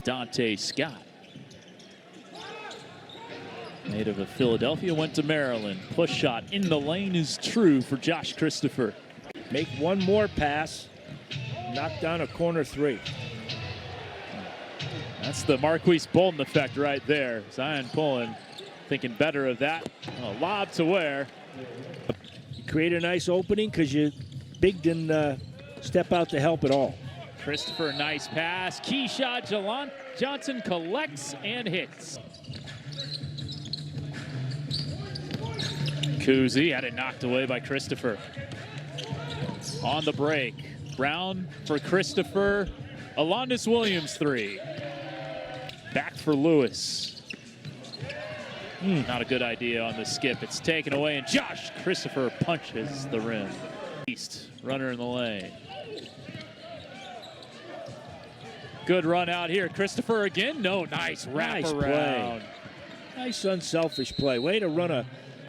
Dante Scott. Native of Philadelphia, went to Maryland. Push shot in the lane is true for Josh Christopher. Make one more pass, knock down a corner three. That's the Marquise Bolton effect right there. Zion Pullen thinking better of that. A lob to Ware. You create a nice opening because you big didn't step out to help at all. Christopher, nice pass. Key shot, Jalon Johnson collects and hits. Kuzi had it knocked away by Christopher. On the break, Brown for Christopher. Alondes Williams three. Back for Lewis. Not a good idea on the skip. It's taken away, and Josh Christopher punches the rim. East, runner in the lane. Good run out here. Christopher again. No, nice wraparound. Nice unselfish play. Way to run a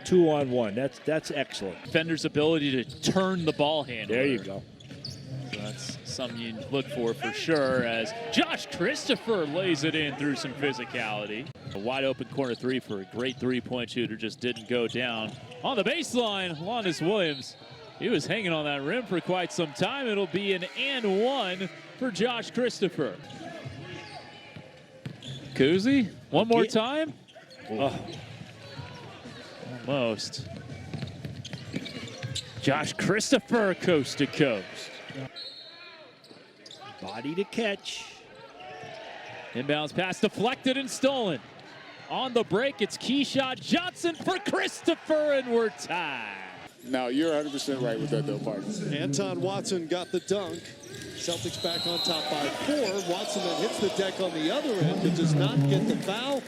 2-on-1. That's excellent. Defender's ability to turn the ball handler. There you go. So that's something you look for sure, as Josh Christopher lays it in through some physicality. A wide open corner three for a great three-point shooter, just didn't go down. On the baseline, Alondes Williams, he was hanging on that rim for quite some time. It'll be an and one for Josh Christopher. Kuzi, one more time. Oh. Almost. Josh Christopher, coast to coast. Body to catch. Inbounds pass deflected and stolen. On the break, it's Keyshawn Johnson for Christopher, and we're tied. Now, you're 100% right with that, though, partner. Anton Watson got the dunk. Celtics back on top by 4. Watson then hits the deck on the other end, but does not get the foul.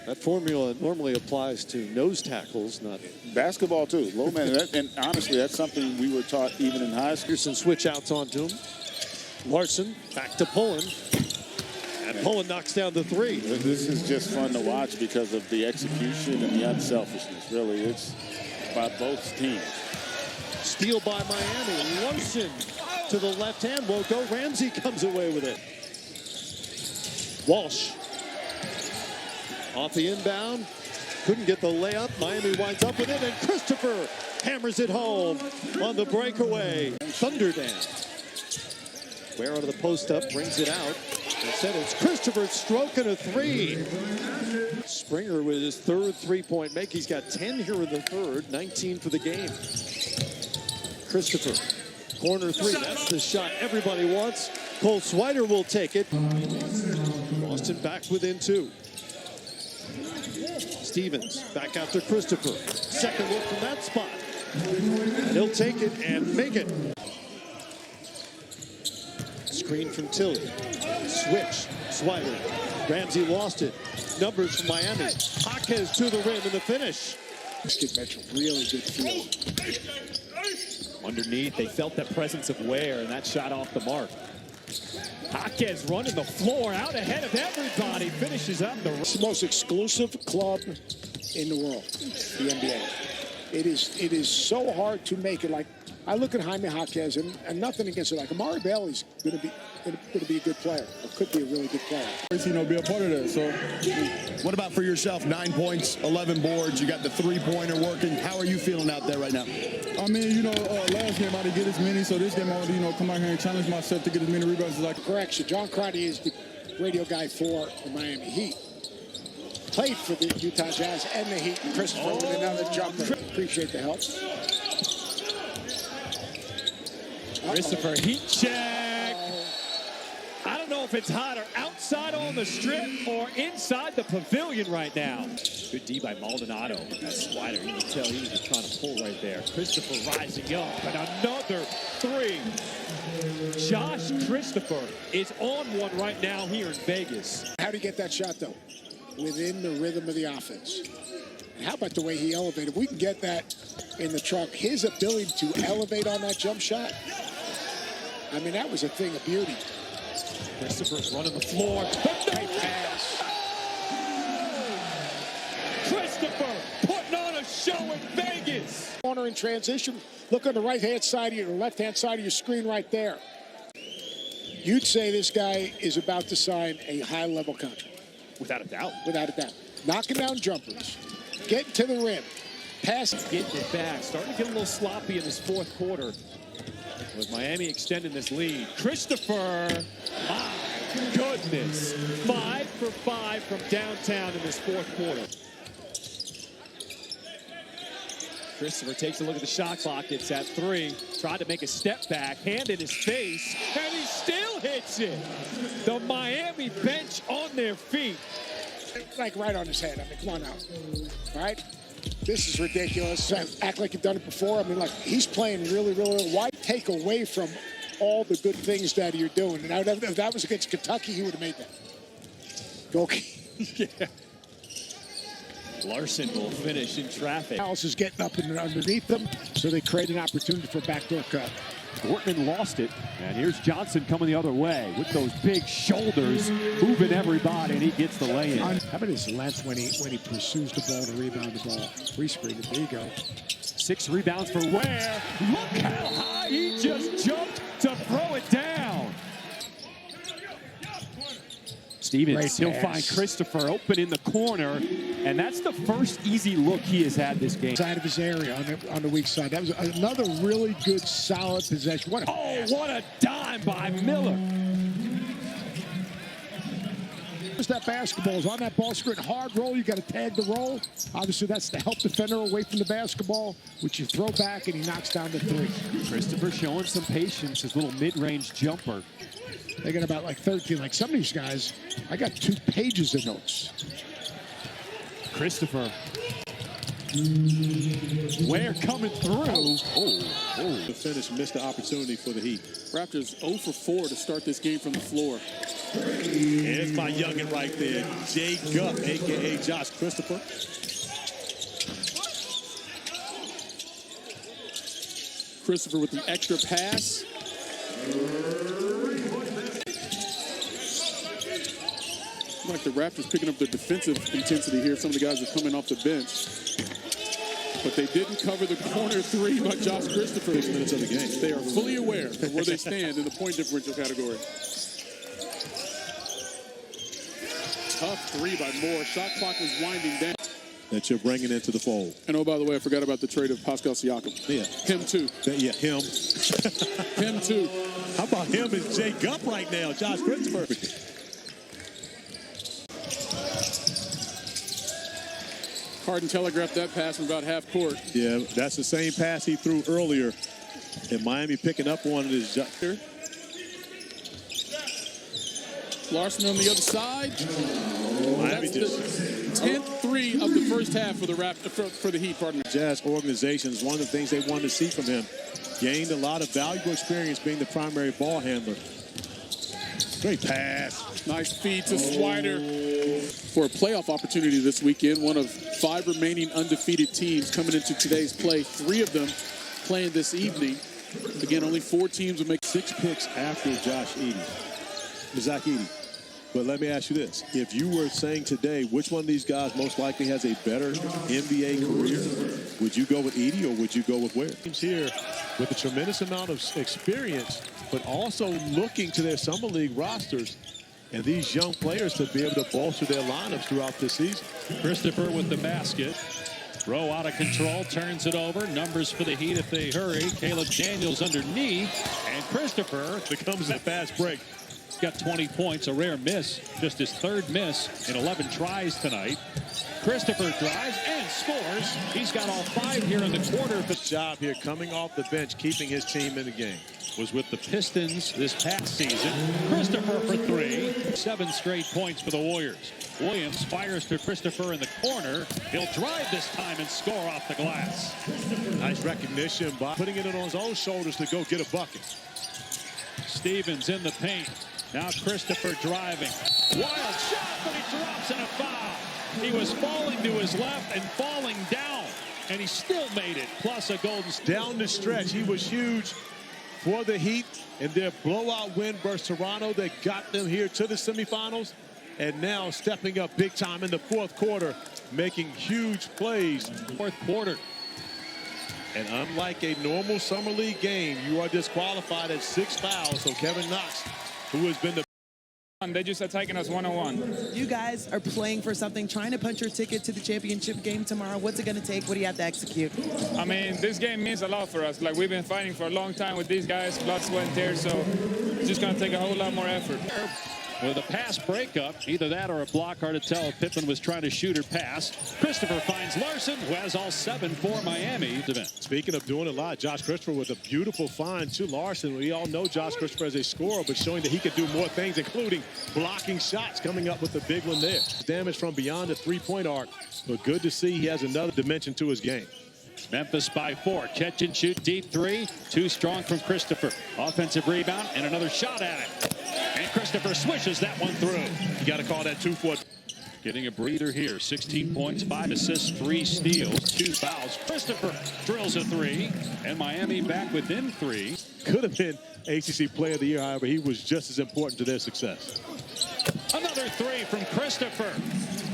That formula normally applies to nose tackles, not basketball, too. Low man. And honestly, that's something we were taught even in high school. Some switch outs onto him. Larson back to Pullen. And Pullen knocks down the three. This is just fun to watch because of the execution and the unselfishness. Really, it's by both teams. Steal by Miami. Larson to the left hand. Won't go. Ramsey comes away with it. Walsh off the inbound. Couldn't get the layup. Miami winds up with it. And Christopher hammers it home on the breakaway. Thunder down. Ware out of the post up, brings it out. Instead, it's Christopher stroking a three. Springer with his third three-point make. He's got 10 here in the third, 19 for the game. Christopher, corner three. That's the shot everybody wants. Cole Swider will take it. Boston back within 2. Stevens back after Christopher. Second look from that spot. And he'll take it and make it. Screen from Tilly. Switch. Swider. Ramsey lost it. Numbers from Miami. Jaquez to the rim in the finish. This kid Mitchell, really good feel. Underneath, they felt that presence of Ware, and that shot off the mark. Jaquez running the floor out ahead of everybody. Finishes up the... It's the most exclusive club in the world, the NBA. It is so hard to make it. Like, I look at Jaime Jaquez, and nothing against it. Like, Amari Bailey's going to be a good player. Or could be a really good player. Be a part of that. So, what about for yourself? 9 points, 11 boards. You got the three-pointer working. How are you feeling out there right now? I mean, last game I didn't get as many, so this game I want to, come out here and challenge myself to get as many rebounds as I can. Correction, John Crotty is the radio guy for the Miami Heat. Played for the Utah Jazz and the Heat. Christopher with another jumper. Appreciate the help. Christopher, heat check. I don't know if it's hotter outside on the strip or inside the pavilion right now. Good D by Maldonado. That's Swider. You can tell he was trying to pull right there. Christopher rising up, and another three. Josh Christopher is on one right now here in Vegas. How do you get that shot, though? Within the rhythm of the offense. And how about the way he elevated? We can get that in the truck. His ability to elevate on that jump shot, I mean, that was a thing of beauty. Christopher's running the floor. Great pass. Christopher putting on a show in Vegas. Corner in transition. Look on the right-hand side of your left-hand side of your screen right there. you'd say this guy is about to sign a high-level contract. Without a doubt. Without a doubt. Knocking down jumpers, getting to the rim, passing. Getting it back, starting to get a little sloppy in this fourth quarter. With Miami extending this lead. Christopher, my goodness. 5 for 5 from downtown in this fourth quarter. Christopher takes a look at the shot clock. It's at 3. Tried to make a step back, hand in his face, and he still hits it. The Miami bench on their feet. Like right on his head. I mean, come on now. All right? This is ridiculous. Act like you've done it before. I mean, like, he's playing really, really well. Why take away from all the good things that you're doing? And if that was against Kentucky, he would have made that. Go. Yeah. Larson will finish in traffic. House is getting up and underneath them, so they create an opportunity for a backdoor cut. Wortman lost it, and here's Johnson coming the other way with those big shoulders, moving everybody, and he gets the lay-in. How about his length when he pursues the ball to rebound the ball? Free screen it. There you go. 6 rebounds for Ware. Look how high he just jumped to throw it down. Stevens, he'll find Christopher open in the corner, and that's the first easy look he has had this game. Side of his area on the weak side. That was another really good, solid possession. What a dime by Miller. That basketball is on that ball screen. Hard roll, you got to tag the roll. Obviously, that's the help defender away from the basketball, which you throw back and he knocks down to 3. Christopher showing some patience, his little mid-range jumper. They got about like 13. Like some of these guys, I got 2 pages of notes. Christopher. Ware coming through. The finish missed the opportunity for the Heat. Raptors 0 for 4 to start this game from the floor. There's my youngin' right there, Jay Gupp, a.k.a. Josh Christopher. Christopher with the extra pass. Like the Raptors picking up their defensive intensity here. Some of the guys are coming off the bench. But they didn't cover the corner 3 by Josh Christopher. 6 minutes of the game. They are fully aware of where they stand in the point differential category. Tough 3 by Moore. Shot clock was winding down. That you're bringing into the fold. And oh, by the way, I forgot about the trade of Pascal Siakam. Yeah. Him too. Yeah, him. Him too. How about him and Jay Gupp right now, Josh Christopher? Harden telegraphed that pass from about half court. Yeah, that's the same pass he threw earlier. And Miami picking up one of his here. Larson on the other side. Miami That's the 10th 3 of the first half for the for the Heat. Pardon me. Jazz organizations, one of the things they wanted to see from him. Gained a lot of valuable experience being the primary ball handler. Great pass. Nice feed to Swider for a playoff opportunity this weekend. One of 5 remaining undefeated teams coming into today's play. 3 of them playing this evening. Again, only 4 teams will make 6 picks after Josh Edey. Zach Edey. But let me ask you this. If you were saying today which one of these guys most likely has a better NBA career, would you go with Edey or would you go with Ware? Teams here with a tremendous amount of experience, but also looking to their summer league rosters and these young players to be able to bolster their lineups throughout this season. Christopher with the basket. Rowe out of control, turns it over. Numbers for the Heat if they hurry. Caleb Daniels underneath, and Christopher becomes a fast break. Got 20 points, a rare miss, just his 3rd miss in 11 tries tonight. Christopher drives and scores. He's got all 5 here in the quarter. Good job here coming off the bench, keeping his team in the game. Was with the Pistons this past season. Christopher for 3. 7 straight points for the Warriors. Williams fires to Christopher in the corner. He'll drive this time and score off the glass. Nice recognition by putting it on his own shoulders to go get a bucket. Stevens in the paint. Now Christopher driving. Wild shot, but he drops in a foul. He was falling to his left and falling down, and he still made it, plus a golden state. Down the stretch, he was huge for the Heat in their blowout win versus Toronto that got them here to the semifinals. And now stepping up big time in the 4th quarter, making huge plays. 4th quarter. And unlike a normal summer league game, you are disqualified at 6 fouls. So Kevin Knox who has been the They're just attacking us one-on-one. You guys are playing for something, trying to punch your ticket to the championship game tomorrow. What's it going to take? What do you have to execute? I mean, this game means a lot for us. Like, we've been fighting for a long time with these guys, blood, sweat, and tears, so it's just going to take a whole lot more effort. With a pass breakup, either that or a block, hard to tell. Pippen was trying to shoot her pass. Christopher finds Larson, who has all 7 for Miami. Speaking of doing a lot, Josh Christopher with a beautiful find to Larson. We all know Josh Christopher as a scorer, but showing that he could do more things, including blocking shots, coming up with the big one there. Damage from beyond the three-point arc, but good to see he has another dimension to his game. Memphis by 4. Catch and shoot deep 3. Too strong from Christopher. Offensive rebound and another shot at it. And Christopher swishes that one through. You got to call that 2-foot. Getting a breather here. 16 points, 5 assists, 3 steals, 2 fouls. Christopher drills a 3. And Miami back within 3. Could have been ACC Player of the Year, however, he was just as important to their success. Another 3 from Christopher.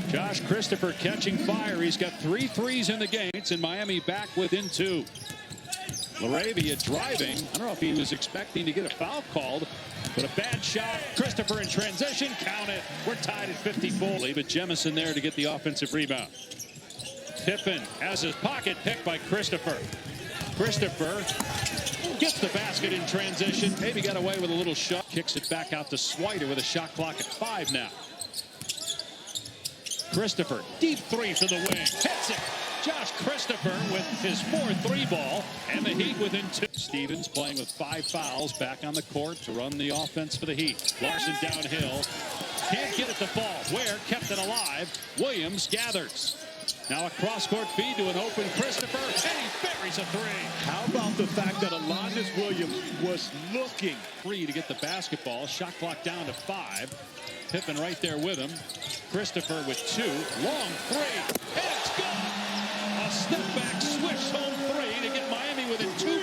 Josh Christopher catching fire. He's got 3 threes in the game. And Miami back within 2. LaRavia driving. I don't know if he was expecting to get a foul called, but a bad shot. Christopher in transition. Count it. We're tied at 54. Leave it Jemison there to get the offensive rebound. Pippen has his pocket picked by Christopher. Christopher gets the basket in transition. Maybe got away with a little shot. Kicks it back out to Swider with a shot clock at 5 now. Christopher, deep 3 for the wing. Hits it. Josh Christopher with his 4th ball, and the Heat within 2. Stevens playing with 5 fouls back on the court to run the offense for the Heat. Larson downhill. Can't get it to fall. Ware kept it alive. Williams gathers. Now a cross-court feed to an open Christopher, and he buries a 3. How about the fact that Alondes Williams was looking free to get the basketball? Shot clock down to 5. Pippen right there with him. Christopher with 2. Long 3. And it's good. A step back swish home 3 to get Miami within 2